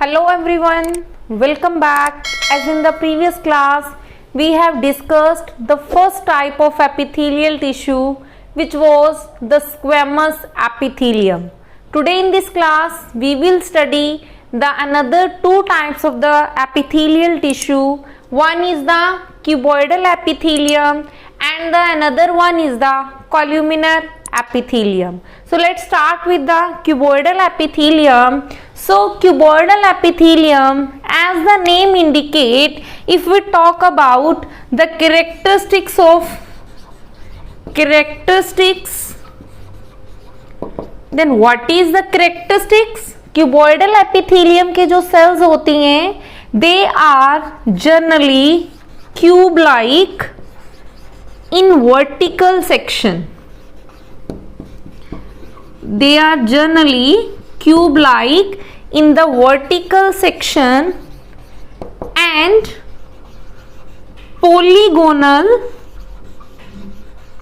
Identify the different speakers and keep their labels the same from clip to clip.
Speaker 1: Hello everyone, welcome back. As in the previous class, we have discussed the first type of epithelial tissue, which was the squamous epithelium. Today in this class, we will study the another two types of the epithelial tissue. One is the cuboidal epithelium and the another one is the columnar epithelium. So let's start with the cuboidal epithelium. So cuboidal epithelium, as the name indicate, if we talk about the characteristics, then what is the characteristics? Cuboidal epithelium के जो cells होती हैं, they are generally cube-like in vertical section. They are generally cube-like in the vertical section and polygonal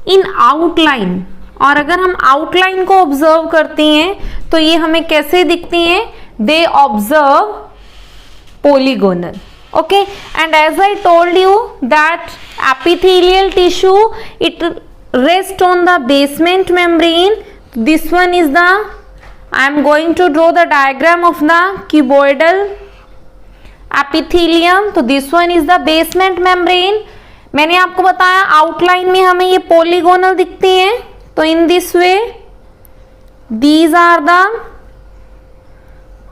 Speaker 1: in outline. और अगर हम outline को observe करते हैं तो ये हमें कैसे दिखती हैं? They observe polygonal. Okay, and as I told you that epithelial tissue, it rests on the basement membrane. This one is the, I am going to draw the diagram of the cuboidal epithelium. तो this one is the basement membrane. मैंने आपको बताया outline में हमें ये polygonal दिखती हैं. तो in this way, these are the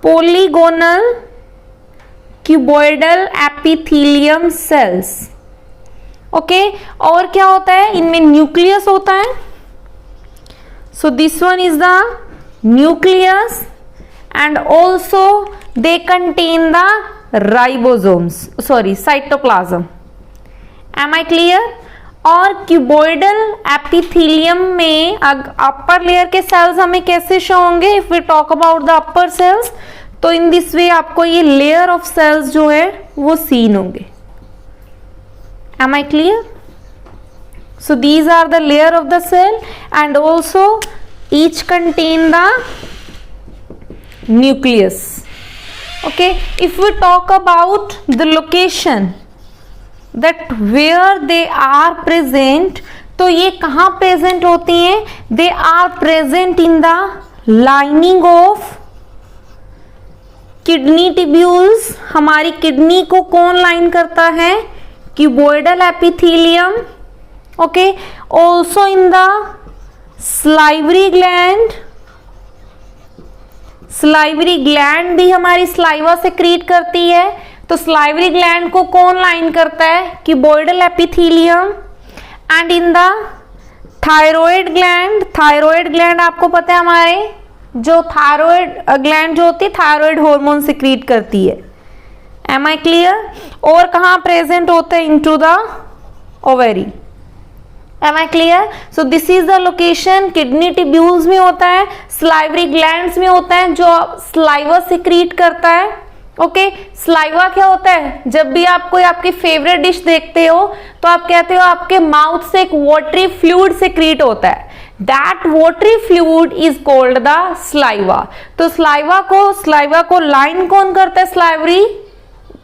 Speaker 1: polygonal cuboidal epithelium cells. Okay, और क्या होता है? इनमें न्यूक्लियस होता है. So this one is the nucleus and also they contain the ribosomes, cytoplasm. Am I clear? और cuboidal epithelium में अपर लेयर के सेल्स हमें कैसे शो होंगे? If we talk about the upper cells, तो in this way आपको ये layer of sales जो है वो सीन होंगे. Am I clear? So these are the layer of the cell and also each contain the nucleus. Okay, if we talk about the location that where they are present, तो ये कहाँ present होती हैं? They are present in the lining of kidney tubules. हमारी kidney को कौन line करता है? Cuboidal epithelium. Okay, also in the salivary gland. salivary gland भी हमारी saliva secrete करती है. तो salivary gland को कौन लाइन करता है? Cuboidal epithelium. And in the thyroid gland आपको पता है हमारे जो thyroid gland जो होती है thyroid hormone secrete करती है. Am I clear? और कहाँ present होते हैं? Into the ovary. Am I clear? So this is the location. Kidney tubules में होता है, salivary glands में होता है जो saliva secrete करता है. ओके, saliva क्या होता है? जब भी आप कोई आपकी फेवरेट डिश देखते हो तो आप कहते हो आपके माउथ से एक वाटरी फ्लूइड secrete होता है. That watery fluid is called the saliva. तो saliva को लाइन कौन करता है?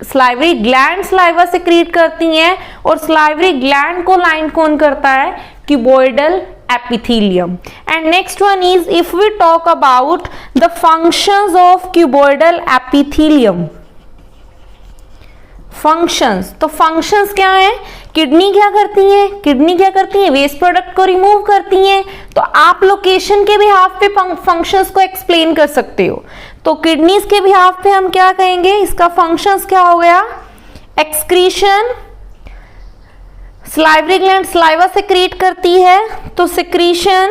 Speaker 1: salivary gland saliva secrete करती हैं और salivary gland को लाइन कौन करता है? Cuboidal epithelium. And next one is, if we talk about the functions of cuboidal epithelium. Functions, तो functions क्या है? किडनी क्या करती है? वेस्ट प्रोडक्ट को रिमूव करती हैं. तो आप लोकेशन के बिहाफ पे फंक्शंस को एक्सप्लेन कर सकते हो. तो किडनीज के बिहाफ पे हम क्या कहेंगे? इसका फंक्शंस क्या हो गया? Excretion. salivary gland saliva secrete करती है तो secretion.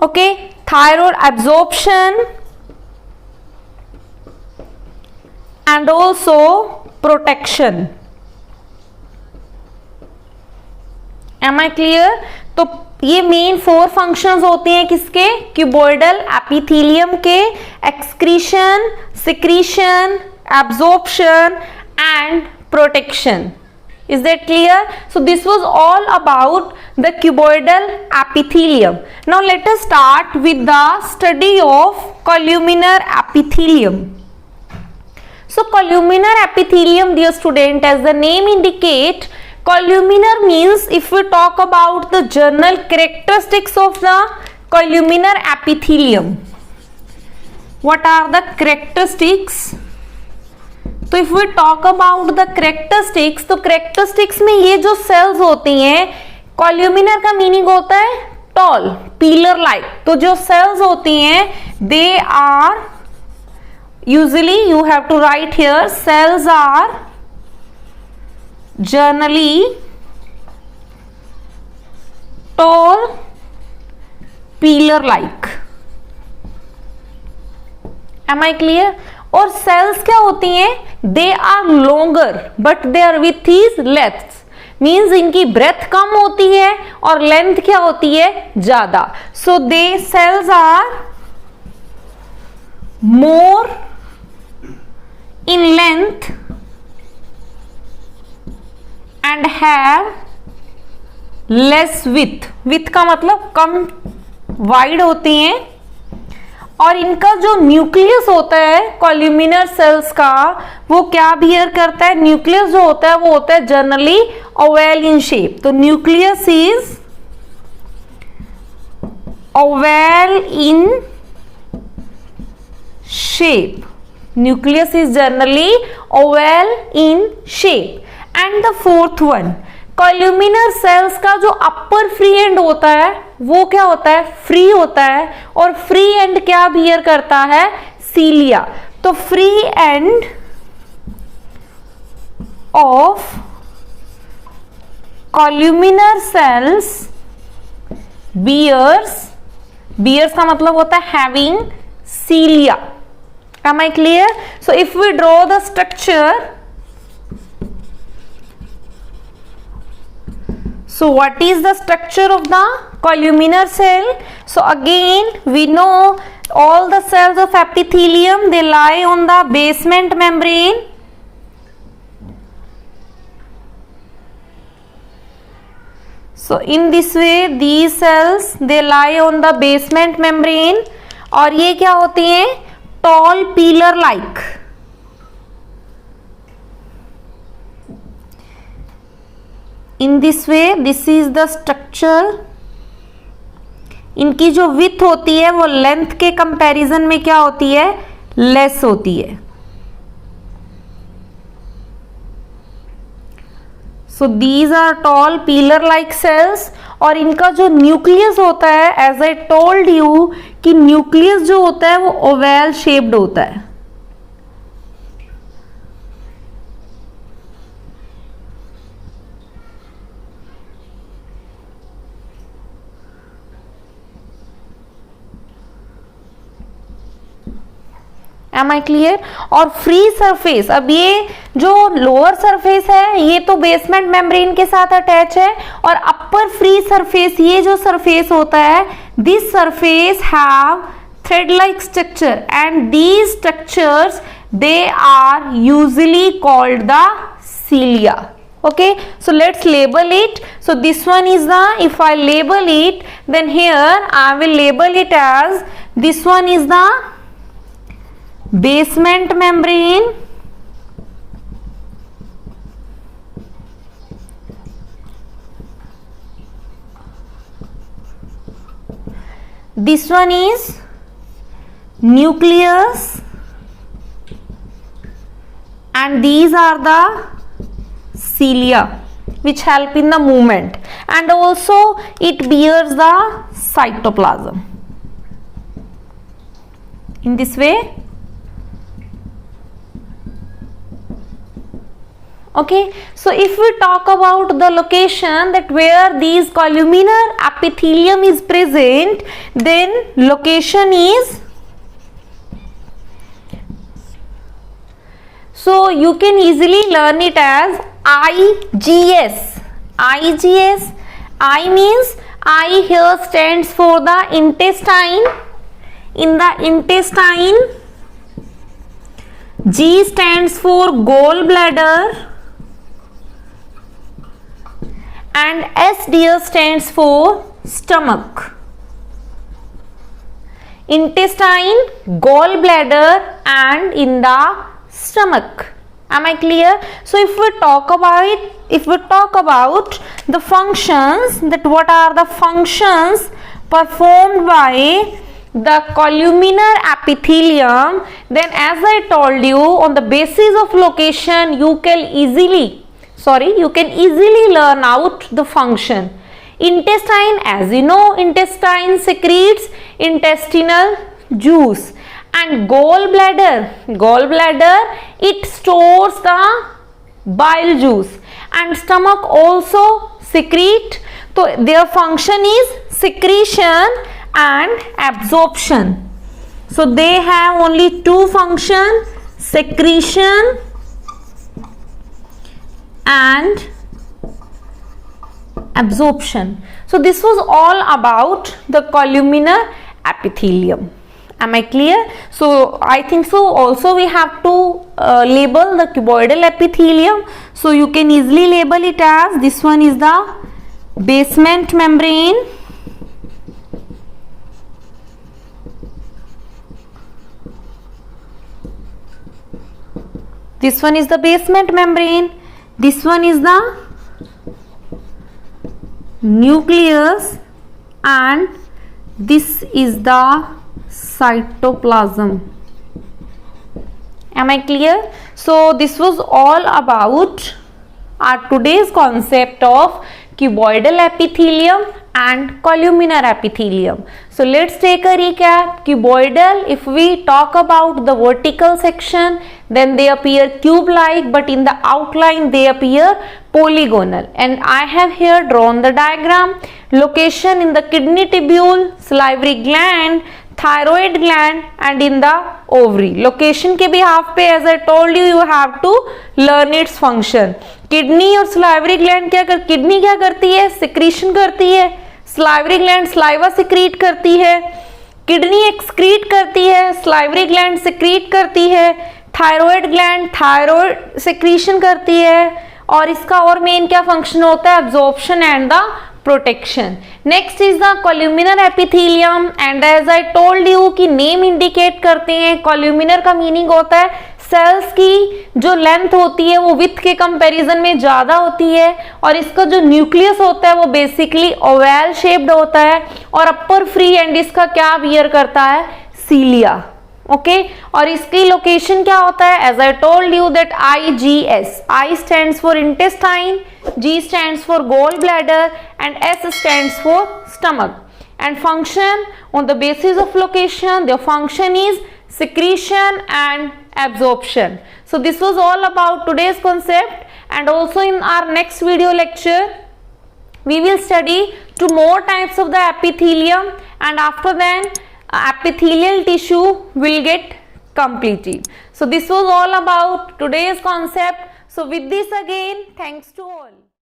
Speaker 1: Okay, thyroid absorption and also protection. Am I clear? तो ये मेन 4 फंक्शंस होते हैं किसके? क्यूबॉइडल एपिथेलियम के. Excretion, secretion, absorption and protection. Is that clear? So this was all about the cuboidal epithelium. Now let us start with the study of columnar epithelium. So columnar epithelium, dear student, as the name indicate, columnar means, if we talk about the general characteristics of the columnar epithelium, what are the characteristics? तो if we talk about the characteristics, तो characteristics में ये जो cells होती हैं, columnar का meaning होता है टॉल, पिलर लाइक। तो जो सेल्स होती हैं they are usually, you have to write here, cells are generally tall pillar like. Am I clear? और सेल्स क्या होती हैं? They are longer but they are width his length, means इनकी breadth कम होती है और लेंथ क्या होती है? ज्यादा। So the cells are more in length and have less width. Width का मतलब कम वाइड होती हैं, और इनका जो न्यूक्लियस होता है कॉल्यूमिनर सेल्स का, वो क्या बियर करता है? न्यूक्लियस जो होता है वो होता है जनरली ओवल इन शेप। तो nucleus is oval in shape, nucleus is generally oval in shape. And the fourth one, columnar cells का जो अपर फ्री एंड होता है वो क्या होता है? फ्री होता है, और फ्री एंड क्या बियर करता है? सीलिया। तो free end of columnar cells bears का मतलब होता है having cilia. Am I clear? So if we draw the structure, so what is the structure of the columnar cell? So again we know all the cells of epithelium, they lie on the basement membrane. So in this way these cells they lie on the basement membrane, और ये क्या होती हैं? tall pillar like। In this way this is the structure। इनकी जो with होती है वो लेंथ के कंपैरिजन में क्या होती है? लेस होती है। So these are tall pillar like cells, और इनका जो न्यूक्लियस होता है, एज आई टोल्ड यू कि न्यूक्लियस जो होता है वो ओवल शेप्ड होता है। Am I clear? और फ्री सरफेस, अब ये जो लोअर सरफेस है ये तो बेसमेंट मेम्ब्रेन के साथ अटैच है, और अपर फ्री सरफेस, ये जो सरफेस होता है, this surface have thread like structure, and these structures they are usually called the cilia. Okay, so let's label it. So this one is the, if I label it, then here I will label it as, this one is the basement membrane, this one is nucleus, and these are the cilia which help in the movement, and also it bears the cytoplasm in this way। Okay, so if we talk about the location that where these columnar epithelium is present, then location is, so you can easily learn it as IGS. IGS, I means, I here stands for the intestine. In the intestine, G stands for gallbladder, and S dear stands for stomach. Intestine, gallbladder, and in the stomach. Am I clear? So if we talk about the functions, that what are the functions performed by the columnar epithelium, then as I told you, on the basis of location you can easily learn out the function. Intestine, as you know, intestine secretes intestinal juice, and gallbladder, it stores the bile juice, and stomach also secrete. So their function is secretion and absorption. So they have only two functions, secretion and absorption. So this was all about the columnar epithelium. Am I clear? So I think so also we have to label the cuboidal epithelium. So you can easily label it as, this one is the basement membrane, this one is the basement membrane, this one is the nucleus, and this is the cytoplasm. Am I clear? So this was all about our today's concept of cuboidal epithelium and columnar epithelium. So let's take a recap. Cuboidal, if we talk about the vertical section, then they appear cube-like, but in the outline they appear polygonal. And I have here drawn the diagram. Location in the kidney tubule, salivary gland, thyroid gland, and in the ovary. Location के behalf पे, as I told you, you have to learn its function. Kidney और salivary gland kidney क्या करती है? Secretion करती है. salivary gland saliva secrete करती है. किडनी excrete करती है. salivary gland secrete करती है. thyroid gland thyroid secretion करती है. और इसका और मेन क्या फंक्शन होता है? absorption and the protection. Next is the columnar epithelium, and as I told you कि name indicate करते हैं. columnar का meaning होता है सेल्स की जो लेंथ होती है वो विथ के कंपैरिजन में ज्यादा होती है, और इसका जो न्यूक्लियस होता है वो बेसिकली ओवल शेप्ड होता है, और अपर फ्री एंड इसका क्या बियर करता है? सीलिया. ओके और इसकी लोकेशन क्या होता है? As I told you that IgS, I stands for intestine, G stands for gallbladder, and S stands for stomach. And function on the basis of location, their function is secretion and absorption. So this was all about today's concept, and also in our next video lecture we will study two more types of the epithelium, and after that epithelial tissue will get completed. So this was all about today's concept. So with this again, thanks to all.